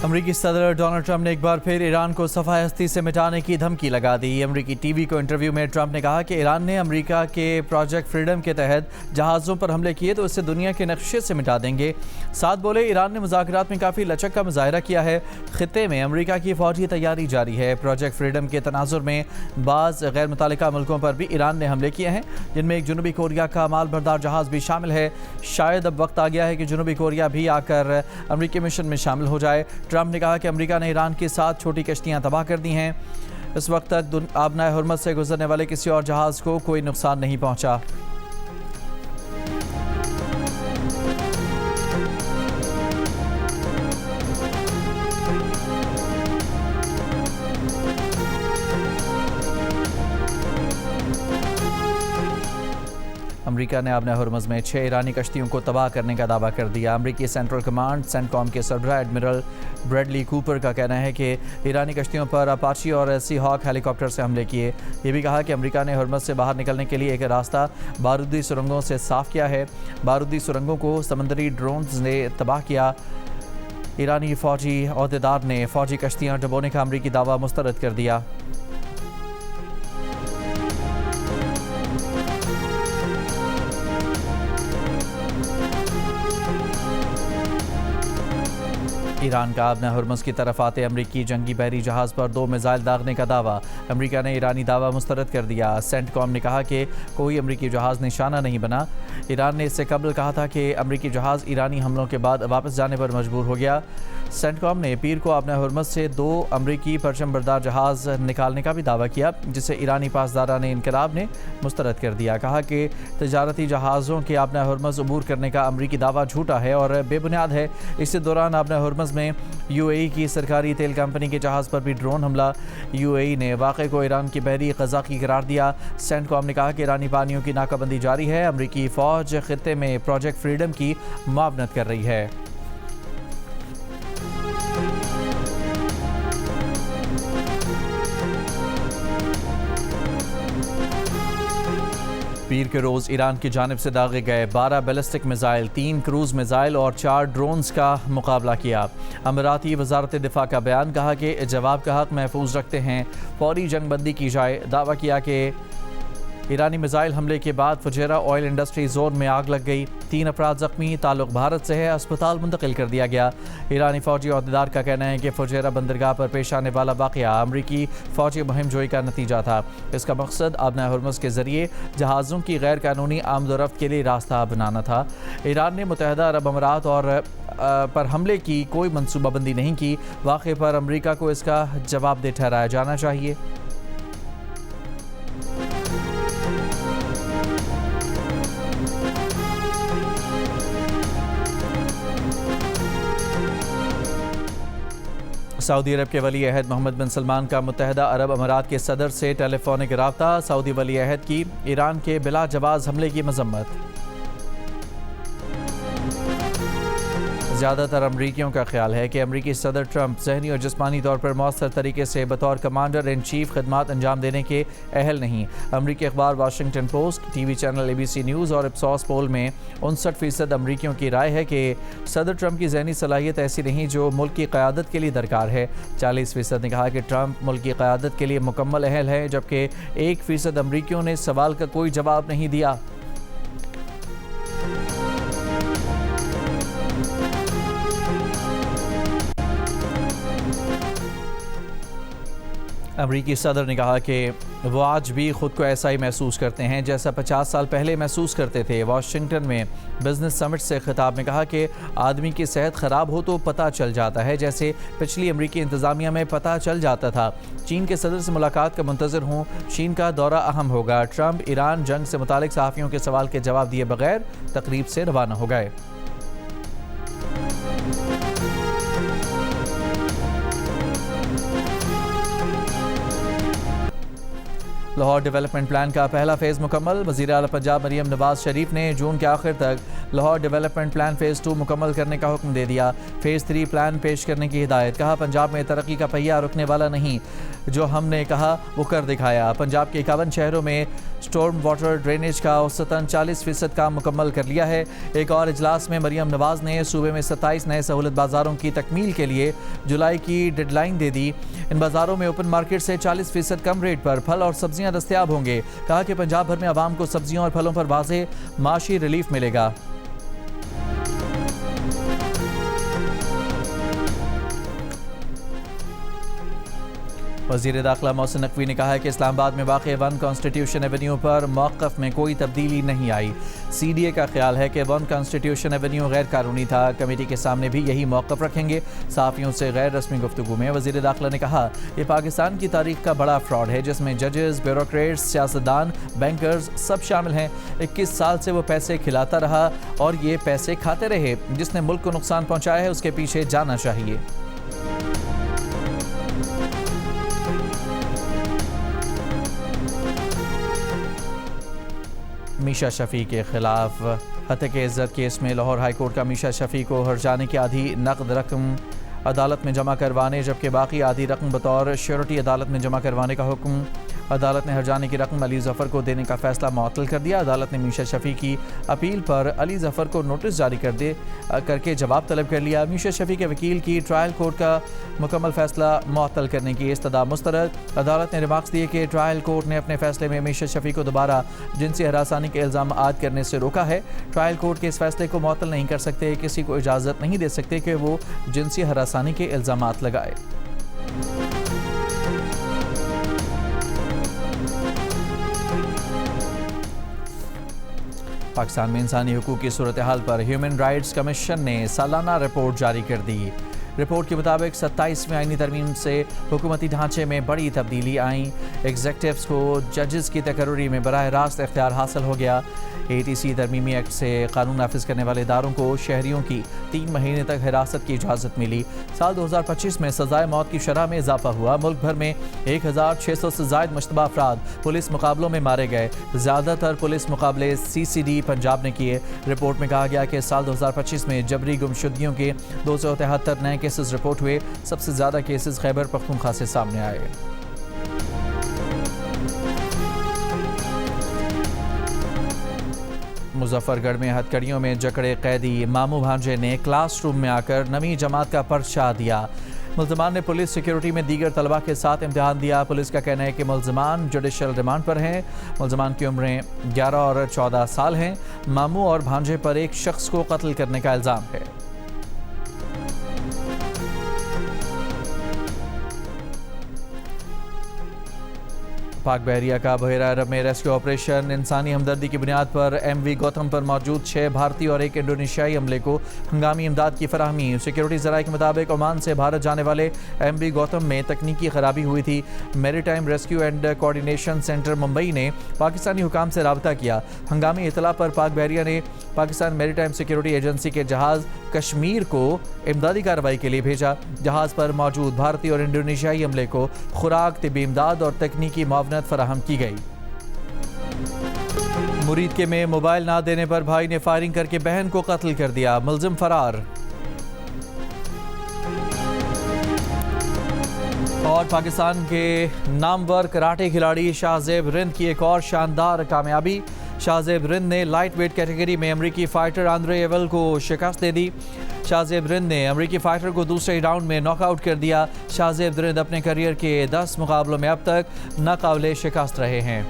امریکی صدر Donald Trump نے ایک بار پھر ایران کو صفحہ ہستی سے مٹانے کی دھمکی لگا دی۔ امریکی ٹی وی کو انٹرویو میں ٹرمپ نے کہا کہ ایران نے امریکہ کے پروجیکٹ فریڈم کے تحت جہازوں پر حملے کیے تو اسے دنیا کے نقشے سے مٹا دیں گے۔ ساتھ بولے ایران نے مذاکرات میں کافی لچک کا مظاہرہ کیا ہے۔ خطے میں امریکہ کی فوجی تیاری جاری ہے۔ پروجیکٹ فریڈم کے تناظر میں بعض غیر متعلقہ ملکوں پر بھی ایران نے حملے کیے ہیں، جن میں ایک جنوبی کوریا کا مال بردار جہاز بھی شامل ہے۔ شاید اب وقت آ گیا ہے کہ جنوبی کوریا بھی آ کر امریکی مشن میں شامل ہو جائے۔ ٹرمپ نے کہا کہ امریکہ نے ایران کے ساتھ چھوٹی کشتیاں تباہ کر دی ہیں۔ اس وقت تک آبنائے ہرمز سے گزرنے والے کسی اور جہاز کو کوئی نقصان نہیں پہنچا۔ امریکہ نے آبنائے ہرمز میں 6 ایرانی کشتیوں کو تباہ کرنے کا دعویٰ کر دیا۔ امریکی سینٹرل کمانڈ سینٹ کام کے سربراہ ایڈمرل بریڈلی کوپر کا کہنا ہے کہ ایرانی کشتیوں پر اپاچی اور سی ہاک ہیلی کاپٹر سے حملے کیے۔ یہ بھی کہا کہ امریکہ نے ہرمز سے باہر نکلنے کے لیے ایک راستہ بارودی سرنگوں سے صاف کیا ہے۔ بارودی سرنگوں کو سمندری ڈرونز نے تباہ کیا۔ ایرانی فوجی عہدیدار نے فوجی کشتیاں ڈبونے کا امریکی دعویٰ مسترد کر دیا۔ ایران کا آبنائے ہرمز کی طرف آتے امریکی جنگی بحری جہاز پر 2 میزائل داغنے کا دعویٰ۔ امریکہ نے ایرانی دعویٰ مسترد کر دیا۔ سینٹ کام نے کہا کہ کوئی امریکی جہاز نشانہ نہیں بنا۔ ایران نے اس سے قبل کہا تھا کہ امریکی جہاز ایرانی حملوں کے بعد واپس جانے پر مجبور ہو گیا۔ سینٹ کام نے پیر کو آبنائے ہرمز سے 2 امریکی پرچم بردار جہاز نکالنے کا بھی دعویٰ کیا، جسے ایرانی پاسداران انقلاب نے مسترد کر دیا۔ کہا کہ تجارتی جہازوں کے آبنائے ہرمز عبور کرنے کا امریکی دعویٰ جھوٹا ہے اور بے بنیاد ہے۔ اسی دوران آبنائے ہرمز میں یو اے ای کی سرکاری تیل کمپنی کے جہاز پر بھی ڈرون حملہ۔ یو اے ای نے واقعے کو ایران کی بحری قزاقی قرار دیا۔ سینٹ کام نے کہا کہ ایرانی پانیوں کی ناکہ بندی جاری ہے۔ امریکی فوج خطے میں پروجیکٹ فریڈم کی معاونت کر رہی ہے۔ پیر کے روز ایران کی جانب سے داغے گئے 12 بیلسٹک میزائل، 3 کروز میزائل اور 4 ڈرونز کا مقابلہ کیا۔ اماراتی وزارت دفاع کا بیان، کہا کہ جواب کا حق محفوظ رکھتے ہیں، فوری جنگ بندی کی جائے۔ دعویٰ کیا کہ ایرانی میزائل حملے کے بعد فجیرہ آئل انڈسٹری زون میں آگ لگ گئی۔ 3 افراد زخمی، تعلق بھارت سے ہے، اسپتال منتقل کر دیا گیا۔ ایرانی فوجی عہدیدار کا کہنا ہے کہ فجیرہ بندرگاہ پر پیش آنے والا واقعہ امریکی فوجی مہم جوئی کا نتیجہ تھا۔ اس کا مقصد آبنائے ہرمز کے ذریعے جہازوں کی غیر قانونی آمد و رفت کے لیے راستہ بنانا تھا۔ ایران نے متحدہ عرب امارات اور پر حملے کی کوئی منصوبہ بندی نہیں کی۔ واقعے پر امریکہ کو اس کا جواب دہ ٹھہرایا جانا چاہیے۔ سعودی عرب کے ولی عہد محمد بن سلمان کا متحدہ عرب امارات کے صدر سے ٹیلی فونک رابطہ۔ سعودی ولی عہد کی ایران کے بلا جواز حملے کی مذمت۔ زیادہ تر امریکیوں کا خیال ہے کہ امریکی صدر ٹرمپ ذہنی اور جسمانی طور پر مؤثر طریقے سے بطور کمانڈر ان چیف خدمات انجام دینے کے اہل نہیں۔ امریکی اخبار Washington post, T V channel ABC news اور اپسوس پول میں 59% امریکیوں کی رائے ہے کہ صدر ٹرمپ کی ذہنی صلاحیت ایسی نہیں جو ملک کی قیادت کے لیے درکار ہے۔ 40% نے کہا کہ ٹرمپ ملک کی قیادت کے لیے مکمل اہل ہے، جبکہ 1% امریکیوں نے سوال کا کوئی جواب نہیں دیا۔ امریکی صدر نے کہا کہ وہ آج بھی خود کو ایسا ہی محسوس کرتے ہیں جیسا 50 سال پہلے محسوس کرتے تھے۔ واشنگٹن میں بزنس سمٹ سے خطاب میں کہا کہ آدمی کی صحت خراب ہو تو پتہ چل جاتا ہے، جیسے پچھلی امریکی انتظامیہ میں پتہ چل جاتا تھا۔ چین کے صدر سے ملاقات کا منتظر ہوں، چین کا دورہ اہم ہوگا۔ ٹرمپ ایران جنگ سے متعلق صحافیوں کے سوال کے جواب دیے بغیر تقریب سے روانہ ہو گئے۔ لاہور ڈیولپمنٹ پلان کا پہلا فیز مکمل۔ وزیر اعلیٰ پنجاب مریم نواز شریف نے جون کے آخر تک لاہور ڈیولپمنٹ پلان فیز 2 مکمل کرنے کا حکم دے دیا۔ فیز 3 پلان پیش کرنے کی ہدایت۔ کہا پنجاب میں ترقی کا پہیہ رکنے والا نہیں، جو ہم نے کہا وہ کر دکھایا۔ پنجاب کے 51 شہروں میں سٹورم واٹر ڈرینیج کا اوسطاً 40% کام مکمل کر لیا ہے۔ ایک اور اجلاس میں مریم نواز نے صوبے میں 27 نئے سہولت بازاروں کی تکمیل کے لیے جولائی کی ڈیڈ لائن دے دی۔ ان بازاروں میں اوپن مارکیٹ سے 40% کم ریٹ پر پھل اور سبزیاں دستیاب ہوں گے۔ کہا کہ پنجاب بھر میں عوام کو سبزیوں اور پھلوں پر واضح معاشی ریلیف ملے گا۔ وزیر داخلہ محسن نقوی نے کہا ہے کہ اسلام آباد میں واقع 1 کانسٹیٹیوشن ایونیو پر موقف میں کوئی تبدیلی نہیں آئی۔ سی ڈی اے کا خیال ہے کہ 1 کانسٹیٹیوشن ایونیو غیر قانونی تھا۔ کمیٹی کے سامنے بھی یہی موقف رکھیں گے۔ صحافیوں سے غیر رسمی گفتگو میں وزیر داخلہ نے کہا یہ پاکستان کی تاریخ کا بڑا فراڈ ہے جس میں ججز، بیوروکریٹس، سیاستدان، بینکرز سب شامل ہیں۔ 21 سال سے وہ پیسے کھلاتا رہا اور یہ پیسے کھاتے رہے۔ جس نے ملک کو نقصان پہنچایا ہے اس کے پیچھے جانا چاہیے۔ میشا شفیع کے خلاف ہتک عزت کیس میں لاہور ہائی کورٹ کا میشا شفیع کو ہرجانے کی آدھی نقد رقم عدالت میں جمع کروانے جبکہ باقی آدھی رقم بطور شیورٹی عدالت میں جمع کروانے کا حکم۔ عدالت نے ہرجانے کی رقم علی ظفر کو دینے کا فیصلہ معطل کر دیا۔ عدالت نے میشا شفیع کی اپیل پر علی ظفر کو نوٹس جاری کر کے جواب طلب کر لیا۔ میشا شفیع کے وکیل کی ٹرائل کورٹ کا مکمل فیصلہ معطل کرنے کی استدعا مسترد۔ عدالت نے ریمارکس دیے کہ ٹرائل کورٹ نے اپنے فیصلے میں میشا شفیع کو دوبارہ جنسی ہراسانی کے الزام عائد کرنے سے روکا ہے۔ ٹرائل کورٹ کے اس فیصلے کو معطل نہیں کر سکتے، کسی کو اجازت نہیں دے سکتے کہ وہ جنسی ہراسانی کے الزامات لگائے۔ پاکستان میں انسانی حقوق کی صورتحال پر ہیومن رائٹس کمیشن نے سالانہ رپورٹ جاری کر دی۔ رپورٹ کے مطابق 27ویں آئینی ترمیم سے حکومتی ڈھانچے میں بڑی تبدیلی آئیں۔ ایگزیکٹوز کو ججز کی تقرری میں براہ راست اختیار حاصل ہو گیا۔ ATC ترمیمی ایکٹ سے قانون نافذ کرنے والے اداروں کو شہریوں کی 3 مہینے تک حراست کی اجازت ملی۔ سال 2025 میں سزائے موت کی شرح میں اضافہ ہوا۔ ملک بھر میں 1600 سے زائد مشتبہ افراد پولیس مقابلوں میں مارے گئے۔ زیادہ تر پولیس مقابلے CCD پنجاب نے کیے۔ رپورٹ میں کہا گیا کہ سال 2025 میں جبری گمشدگیوں کے 273 نئے کیسز رپورٹ ہوئے۔ سب سے زیادہ کیسز خیبر پختونخوا سے سامنے آئے۔ مظفر گڑھ میں ہتکڑیوں میں جکڑے قیدی ماموں بھانجے نے کلاس روم میں آ کر 9ویں جماعت کا پرچہ دیا۔ ملزمان نے پولیس سیکیورٹی میں دیگر طلباء کے ساتھ امتحان دیا۔ پولیس کا کہنا ہے کہ ملزمان جوڈیشل ریمانڈ پر ہیں۔ ملزمان کی عمریں 11 اور 14 سال ہیں۔ ماموں اور بھانجے پر ایک شخص کو قتل کرنے کا الزام ہے۔ پاک بحریہ کا بحیرہ عرب میں ریسکیو آپریشن۔ انسانی ہمدردی کی بنیاد پر MV گوتم پر موجود 6 بھارتی اور 1 انڈونیشیائی عملے کو ہنگامی امداد کی فراہمی۔ سیکیورٹی ذرائع کے مطابق عمان سے بھارت جانے والے MV گوتم میں تکنیکی خرابی ہوئی تھی۔ میری time rescue and coordination centre Mumbai نے پاکستانی حکام سے رابطہ کیا۔ ہنگامی اطلاع پر پاک بحریہ نے پاکستان میری ٹائم سیکیورٹی ایجنسی کے جہاز کشمیر کو امدادی کارروائی کے لیے بھیجا۔ جہاز پر موجود بھارتی اور انڈونیشیائی عملے کو خوراک، طبی امداد اور تکنیکی معاونت فراہم کی گئی۔ مرید کے میں موبائل نہ دینے پر بھائی نے فائرنگ کر کے بہن کو قتل کر دیا۔ ملزم فرار۔ اور پاکستان کے نامور کراٹے کھلاڑی شاہزیب رند کی ایک اور شاندار کامیابی۔ شاہزیب رند نے لائٹ ویٹ کیٹیگری میں امریکی فائٹر آندرے ایول کو شکست دے دی۔ شاہزیب رند نے امریکی فائٹر کو دوسرے راؤنڈ میں ناک آؤٹ کر دیا۔ شاہزیب رند اپنے کیریئر کے 10 مقابلوں میں اب تک ناقابل شکست رہے ہیں۔